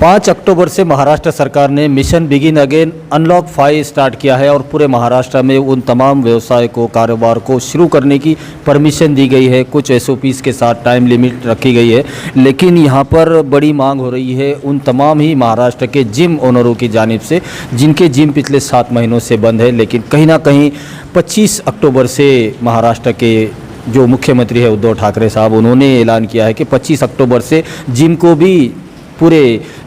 5 अक्टूबर से महाराष्ट्र सरकार ने mission begin again unlock 5 start किया है और पूरे महाराष्ट्र में उन तमाम व्यवसाय को कारोबार को शुरू करने की परमिशन दी गई है। कुछ एसओपीज़ के साथ टाइम लिमिट रखी गई है, लेकिन यहाँ पर बड़ी मांग हो रही है उन तमाम ही महाराष्ट्र के जिम ओनरों की जानिब से जिनके जिम पिछले 7 महीनों से बंद है। लेकिन कहीं ना कहीं 25 अक्टूबर से महाराष्ट्र के जो मुख्यमंत्री है उद्धव ठाकरे साहब, उन्होंने ऐलान किया है कि 25 अक्टूबर से जिम को भी पूरे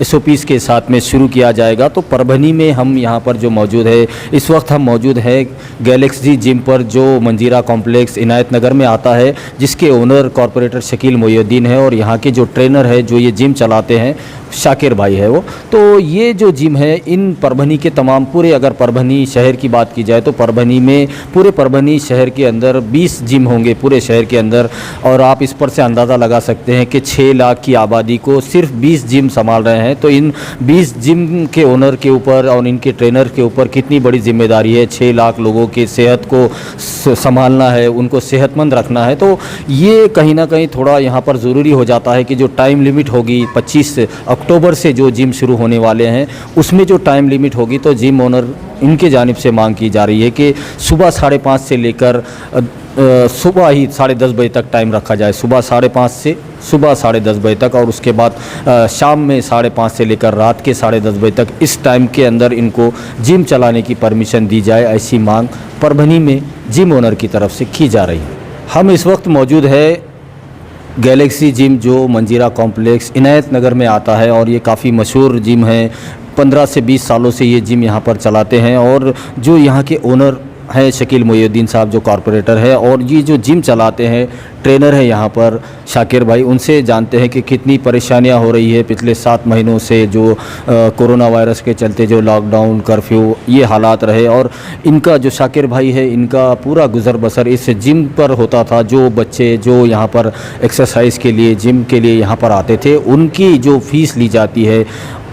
एसओपीज़ के साथ में शुरू किया जाएगा। तो परभनी में हम यहाँ पर जो मौजूद है, इस वक्त हम मौजूद है गैलेक्सी जिम पर, जो मंजीरा कॉम्प्लेक्स इनायत नगर में आता है, जिसके ओनर कॉरपोरेटर शकील मोहिउद्दीन है और यहाँ के जो ट्रेनर है जो ये जिम चलाते हैं शाकिर भाई है वो। तो ये जो जिम है इन परभनी के तमाम पूरे, अगर परभनी शहर की बात की जाए तो परभनी में पूरे परभनी शहर के अंदर 20 जिम होंगे पूरे शहर के अंदर। और आप इस पर से अंदाज़ा लगा सकते हैं कि 6 लाख की आबादी को सिर्फ 20 जिम संभाल रहे हैं। तो इन 20 जिम के ओनर के ऊपर और इनके ट्रेनर के ऊपर कितनी बड़ी जिम्मेदारी है। 6 लाख लोगों की सेहत को संभालना है, उनको सेहतमंद रखना है। तो ये कहीं ना कहीं थोड़ा यहाँ पर ज़रूरी हो जाता है कि जो टाइम लिमिट होगी 25 अक्टूबर से जो जिम शुरू होने वाले हैं, उसमें जो टाइम लिमिट होगी तो जिम ओनर इनके जानिब से मांग की जा रही है कि सुबह 5:30 से लेकर सुबह ही 10:30 बजे तक टाइम रखा जाए। सुबह 5:30 से सुबह 10:30 बजे तक और उसके बाद शाम में 5:30 से लेकर रात के 10:30 बजे तक, इस टाइम के अंदर इनको जिम चलाने की परमिशन दी जाए। ऐसी मांग परभनी में जिम ओनर की तरफ से की जा रही है। हम इस वक्त मौजूद है गैलेक्सी जिम जो मंजीरा कॉम्प्लेक्स इनायत नगर में आता है और ये काफ़ी मशहूर जिम है। 15 से 20 सालों से ये जिम यहाँ पर चलाते हैं और जो यहाँ के ओनर है शकील मोहिउद्दीन साहब जो कॉरपोरेटर है और ये जो जिम चलाते हैं ट्रेनर है यहाँ पर शाकिर भाई, उनसे जानते हैं कि कितनी परेशानियाँ हो रही है पिछले 7 महीनों से जो कोरोना वायरस के चलते जो लॉकडाउन कर्फ्यू ये हालात रहे। और इनका जो शाकिर भाई है इनका पूरा गुजर बसर इस जिम पर होता था। जो बच्चे जो यहाँ पर एक्सरसाइज के लिए जिम के लिए यहाँ पर आते थे, उनकी जो फ़ीस ली जाती है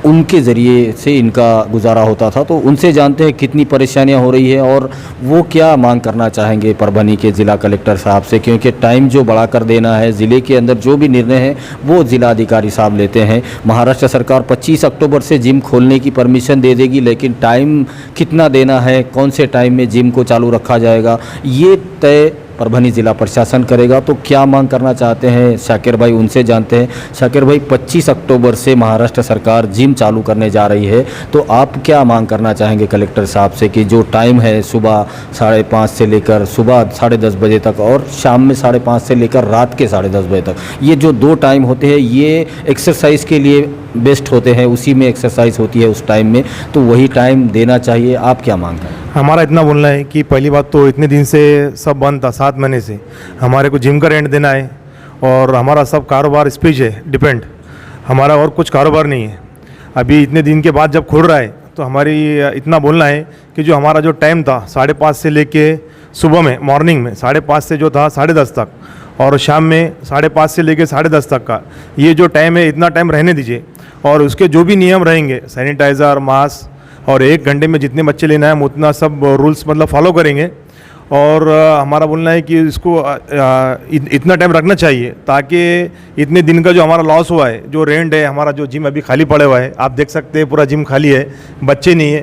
उनके ज़रिए से इनका गुजारा होता था। तो उनसे जानते हैं कितनी परेशानियां हो रही है और वो क्या मांग करना चाहेंगे परभनी के ज़िला कलेक्टर साहब से, क्योंकि टाइम जो बढ़ा कर देना है ज़िले के अंदर जो भी निर्णय है वो ज़िला अधिकारी साहब लेते हैं। महाराष्ट्र सरकार 25 अक्टूबर से जिम खोलने की परमिशन दे देगी, लेकिन टाइम कितना देना है, कौन से टाइम में जिम को चालू रखा जाएगा, ये तय परभनी ज़िला प्रशासन करेगा। तो क्या मांग करना चाहते हैं शाकिर भाई, उनसे जानते हैं। शाकिर भाई, 25 अक्टूबर से महाराष्ट्र सरकार जिम चालू करने जा रही है, तो आप क्या मांग करना चाहेंगे कलेक्टर साहब से कि जो टाइम है सुबह 5:30 से लेकर सुबह 10:30 बजे तक और शाम में 5:30 से लेकर रात के 10:30 बजे तक, ये जो 2 टाइम होते हैं ये एक्सरसाइज के लिए बेस्ट होते हैं, उसी में एक्सरसाइज होती है उस टाइम में, तो वही टाइम देना चाहिए। आप क्या मांग करें? हमारा इतना बोलना है कि पहली बात तो इतने दिन से सब बंद था, 7 महीने से हमारे को जिम का रेंट देना है और हमारा सब कारोबार इस पे है डिपेंड, हमारा और कुछ कारोबार नहीं है। अभी इतने दिन के बाद जब खुल रहा है तो हमारी इतना बोलना है कि जो हमारा जो टाइम था 5:30 से लेके सुबह में मॉर्निंग में 5:30 से जो था 10:30 तक और शाम में 5:30 से लेके 10:30 तक का ये जो टाइम है इतना टाइम रहने दीजिए। और उसके जो भी नियम रहेंगे, सैनिटाइज़र, मास्क और 1 घंटे में जितने बच्चे लेना है हम उतना सब रूल्स मतलब फॉलो करेंगे। और हमारा बोलना है कि इसको इतना टाइम रखना चाहिए ताकि इतने दिन का जो हमारा लॉस हुआ है, जो रेंट है, हमारा जो जिम अभी खाली पड़ा हुआ है, आप देख सकते हैं पूरा जिम खाली है, बच्चे नहीं है,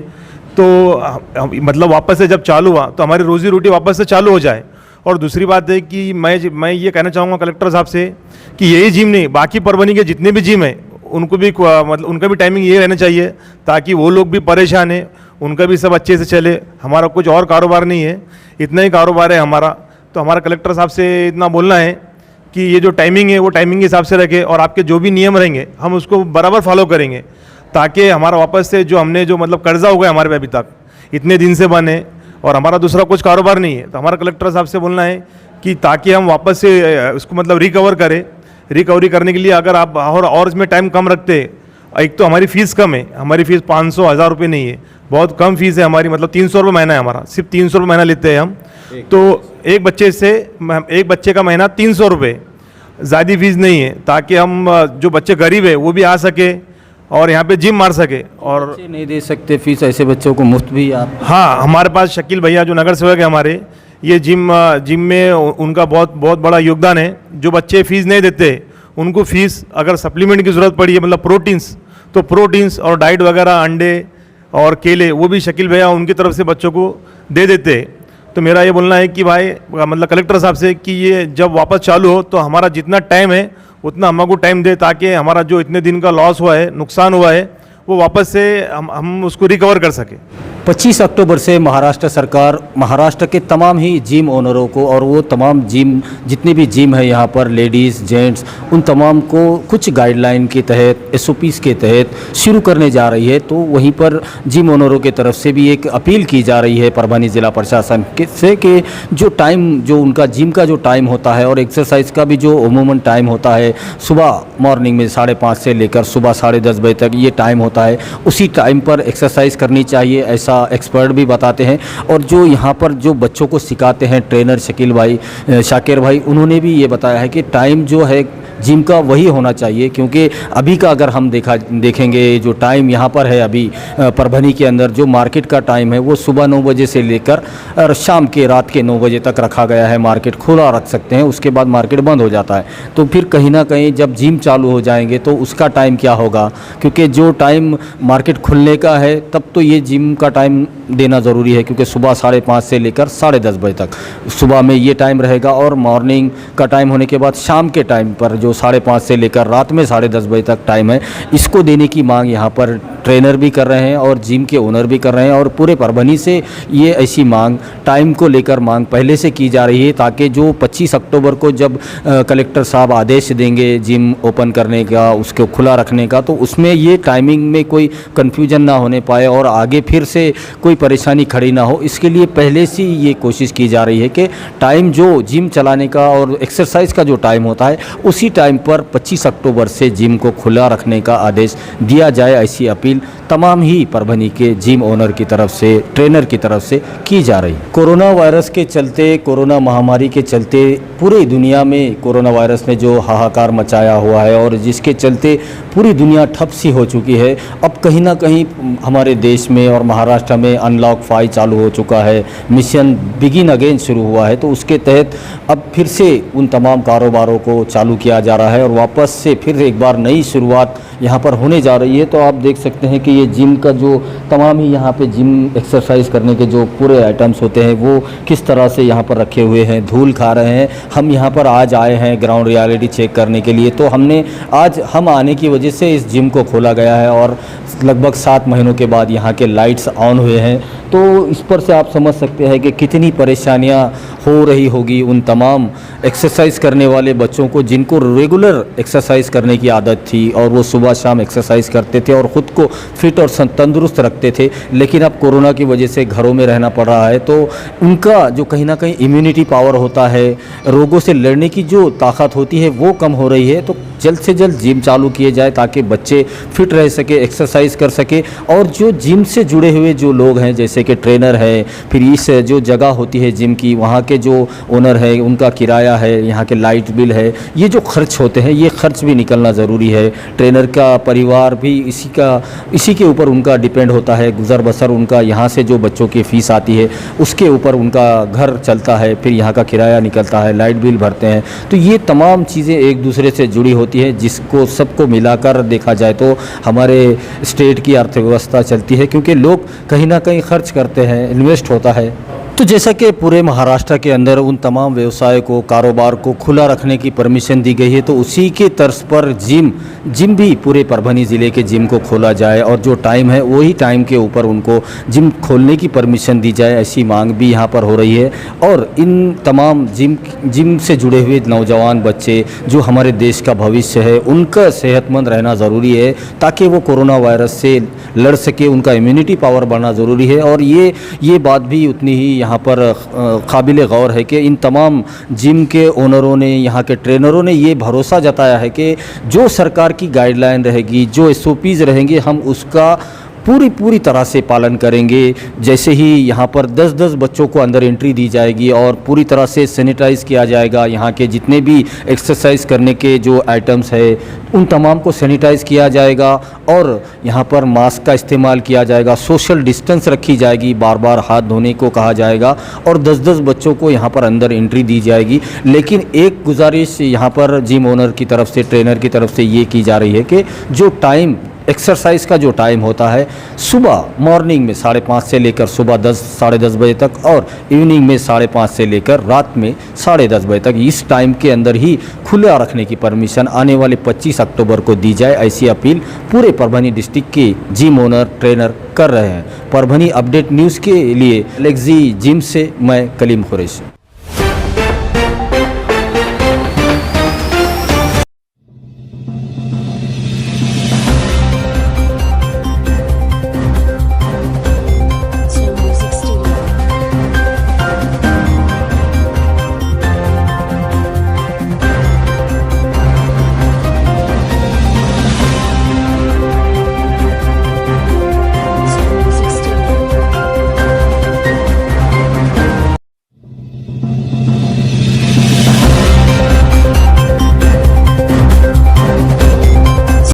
तो मतलब वापस से जब चालू हुआ तो हमारी रोज़ी रोटी वापस से चालू हो जाए। और दूसरी बात है कि मैं ये कहना चाहूँगा कलेक्टर साहब से कि यही जिम नहीं, बाकी परभनी के जितने भी जिम हैं उनको भी मतलब उनका भी टाइमिंग ये रहना चाहिए ताकि वो लोग भी परेशान हैं, उनका भी सब अच्छे से चले। हमारा कुछ और कारोबार नहीं है, इतना ही कारोबार है हमारा। तो हमारा कलेक्टर साहब से इतना बोलना है कि ये जो टाइमिंग है वो टाइमिंग के हिसाब से रखे और आपके जो भी नियम रहेंगे हम उसको बराबर फॉलो करेंगे ताकि हमारा वापस से जो हमने जो मतलब कर्जा हो गया हमारे पे अभी तक इतने दिन से बने और हमारा दूसरा कुछ कारोबार नहीं है, तो हमारा कलेक्टर साहब से बोलना है कि ताकि हम वापस से उसको मतलब रिकवरी करने के लिए अगर आप और इसमें टाइम कम रखते, एक तो हमारी फ़ीस कम है, हमारी फ़ीस 500-1000 रुपये नहीं है, बहुत कम फीस है हमारी, मतलब 300 रुपये महीना है हमारा, सिर्फ 300 रुपये महीना लेते हैं हम। तो एक बच्चे का महीना 300 रुपये, ज़्यादा फीस नहीं है ताकि हम जो बच्चे गरीब है वो भी आ सके और यहाँ पे जिम मार सके। और बच्चे नहीं दे सकते फीस, ऐसे बच्चों को मुफ्त भी आप? हाँ, हमारे पास शकील भैया जो नगर सेवक है हमारे, ये जिम में उनका बहुत बड़ा योगदान है। जो बच्चे फ़ीस नहीं देते उनको फ़ीस अगर सप्लीमेंट की ज़रूरत पड़ी है मतलब प्रोटीन्स, तो प्रोटीन्स और डाइट वगैरह अंडे और केले वो भी शकील भैया उनकी तरफ से बच्चों को दे देते। तो मेरा ये बोलना है कि भाई मतलब कलेक्टर साहब से कि ये जब वापस चालू हो तो हमारा जितना टाइम है उतना हमको टाइम दे, ताकि हमारा जो इतने दिन का लॉस हुआ है, नुकसान हुआ है, वो वापस से हम उसको रिकवर कर सकें। 25 अक्टूबर से महाराष्ट्र सरकार महाराष्ट्र के तमाम ही जिम ओनरों को और वो तमाम जिम जितने भी जिम है यहाँ पर लेडीज़ जेंट्स उन तमाम को कुछ गाइडलाइन के तहत एसओपीज़ के तहत शुरू करने जा रही है। तो वहीं पर जिम ओनरों की तरफ से भी एक अपील की जा रही है परभनी ज़िला प्रशासन के से कि जो टाइम जो उनका जिम का जो टाइम होता है और एक्सरसाइज का भी जो अमूमन टाइम होता है सुबह मॉर्निंग में 5:30 से लेकर सुबह 10:30 बजे तक ये टाइम होता है, उसी टाइम पर एक्सरसाइज करनी चाहिए ऐसा एक्सपर्ट भी बताते हैं। और जो यहाँ पर जो बच्चों को सिखाते हैं ट्रेनर शाकिर भाई उन्होंने भी ये बताया है कि टाइम जो है जिम का वही होना चाहिए, क्योंकि अभी का अगर हम देखेंगे जो टाइम यहाँ पर है अभी परभनी के अंदर जो मार्केट का टाइम है वो सुबह 9 बजे से लेकर और शाम के रात के 9 बजे तक रखा गया है। मार्केट खुला रख सकते हैं, उसके बाद मार्केट बंद हो जाता है। तो फिर कहीं ना कहीं जब जिम चालू हो जाएंगे तो उसका टाइम क्या होगा, क्योंकि जो टाइम मार्केट खुलने का है तब तो ये जिम का टाइम देना ज़रूरी है, क्योंकि सुबह 5:30 से लेकर 10:30 बजे तक सुबह में ये टाइम रहेगा और मॉर्निंग का टाइम होने के बाद शाम के टाइम पर जो 5:30 से लेकर रात में 10:30 बजे तक टाइम है, इसको देने की मांग यहाँ पर ट्रेनर भी कर रहे हैं और जिम के ओनर भी कर रहे हैं। और पूरे परभनी से ये ऐसी मांग टाइम को लेकर मांग पहले से की जा रही है, ताकि जो 25 अक्टूबर को जब कलेक्टर साहब आदेश देंगे जिम ओपन करने का, उसको खुला रखने का, तो उसमें ये टाइमिंग में कोई कन्फ्यूजन ना होने पाए और आगे फिर से कोई परेशानी खड़ी ना हो, इसके लिए पहले से ये कोशिश की जा रही है कि टाइम जो जिम चलाने का और एक्सरसाइज का जो टाइम होता है उसी टाइम पर 25 अक्टूबर से जिम को खुला रखने का आदेश दिया जाए। ऐसी अपील तमाम ही परभनी के जिम ओनर की तरफ से ट्रेनर की तरफ से की जा रही। कोरोना वायरस के चलते, कोरोना महामारी के चलते पूरी दुनिया में कोरोना वायरस ने जो हाहाकार मचाया हुआ है और जिसके चलते पूरी दुनिया ठप सी हो चुकी है, अब कहीं ना कहीं हमारे देश में और महाराष्ट्र में अनलॉक 5 चालू हो चुका है, मिशन बिगिन अगेन शुरू हुआ है। तो उसके तहत अब फिर से उन तमाम कारोबारों को चालू किया जा रहा है और वापस से फिर एक बार नई शुरुआत यहाँ पर होने जा रही है। तो आप देख सकते हैं कि ये जिम का जो तमाम ही यहाँ पे जिम एक्सरसाइज करने के जो पूरे आइटम्स होते हैं वो किस तरह से यहाँ पर रखे हुए हैं, धूल खा रहे हैं। हम यहाँ पर आज आए हैं ग्राउंड रियलिटी चेक करने के लिए, तो हम आने की वजह से इस जिम को खोला गया है और लगभग 7 महीनों के बाद यहाँ के लाइट्स ऑन हुए हैं। तो इस पर से आप समझ सकते हैं कि कितनी परेशानियाँ हो रही होगी उन तमाम एक्सरसाइज करने वाले बच्चों को जिनको रेगुलर एक्सरसाइज करने की आदत थी और वो सुबह शाम एक्सरसाइज करते थे और ख़ुद को फिट और तंदुरुस्त रखते थे। लेकिन अब कोरोना की वजह से घरों में रहना पड़ रहा है, तो उनका जो कहीं ना कहीं इम्यूनिटी पावर होता है, रोगों से लड़ने की जो ताकत होती है वो कम हो रही है। तो जल्द से जल्द जिम चालू किए जाए ताकि बच्चे फिट रह सके, एक्सरसाइज कर सके। और जो जिम से जुड़े हुए जो लोग हैं जैसे कि ट्रेनर है, फिर इस जो जगह होती है जिम की, वहाँ के जो ओनर है उनका किराया है, यहाँ के लाइट बिल है, ये जो खर्च होते हैं ये खर्च भी निकलना ज़रूरी है। ट्रेनर का परिवार भी इसी के ऊपर उनका डिपेंड होता है, गुज़र बसर उनका यहाँ से जो बच्चों की फ़ीस आती है उसके ऊपर उनका घर चलता है, फिर यहाँ का किराया निकलता है, लाइट बिल भरते हैं। तो ये तमाम चीज़ें एक दूसरे से जुड़ी होती है, जिसको सबको मिलाकर देखा जाए तो हमारे स्टेट की अर्थव्यवस्था चलती है, क्योंकि लोग कहीं ना कहीं खर्च करते हैं, इन्वेस्ट होता है। तो जैसा कि पूरे महाराष्ट्र के अंदर उन तमाम व्यवसाय को, कारोबार को खुला रखने की परमिशन दी गई है, तो उसी के तर्ज पर जिम भी पूरे परभनी ज़िले के जिम को खोला जाए और जो टाइम है वही टाइम के ऊपर उनको जिम खोलने की परमिशन दी जाए, ऐसी मांग भी यहाँ पर हो रही है। और इन तमाम जिम से जुड़े हुए नौजवान बच्चे जो हमारे देश का भविष्य है, उनका सेहतमंद रहना ज़रूरी है ताकि वो कोरोना वायरस से लड़ सके, उनका इम्यूनिटी पावर बढ़ना ज़रूरी है। और ये बात भी उतनी ही यहाँ पर काबिल गौर है कि इन तमाम जिम के ओनरों ने, यहाँ के ट्रेनरों ने ये भरोसा जताया है कि जो सरकार की गाइडलाइन रहेगी, जो एसओपीज़ रहेंगे, हम उसका पूरी तरह से पालन करेंगे। जैसे ही यहाँ पर 10-10 बच्चों को अंदर एंट्री दी जाएगी और पूरी तरह से सैनिटाइज़ किया जाएगा, यहाँ के जितने भी एक्सरसाइज करने के जो आइटम्स है उन तमाम को सैनिटाइज़ किया जाएगा और यहाँ पर मास्क का इस्तेमाल किया जाएगा, सोशल डिस्टेंस रखी जाएगी, बार हाथ धोने को कहा जाएगा और 10-10 बच्चों को यहाँ पर अंदर एंट्री दी जाएगी। लेकिन एक गुजारिश यहाँ पर जिम ओनर की तरफ से, ट्रेनर की तरफ से ये की जा रही है कि जो टाइम एक्सरसाइज का जो टाइम होता है सुबह मॉर्निंग में 5:30 से लेकर सुबह 10 साढ़े 10 बजे तक और इवनिंग में 5:30 से लेकर रात में 10:30 बजे तक, इस टाइम के अंदर ही खुला रखने की परमिशन आने वाले 25 अक्टूबर को दी जाए, ऐसी अपील पूरे परभनी डिस्ट्रिक्ट के जिम ओनर ट्रेनर कर रहे हैं। परभनी अपडेट न्यूज़ के लिए लेक्जी जिम से मैं कलीम कुरैशी।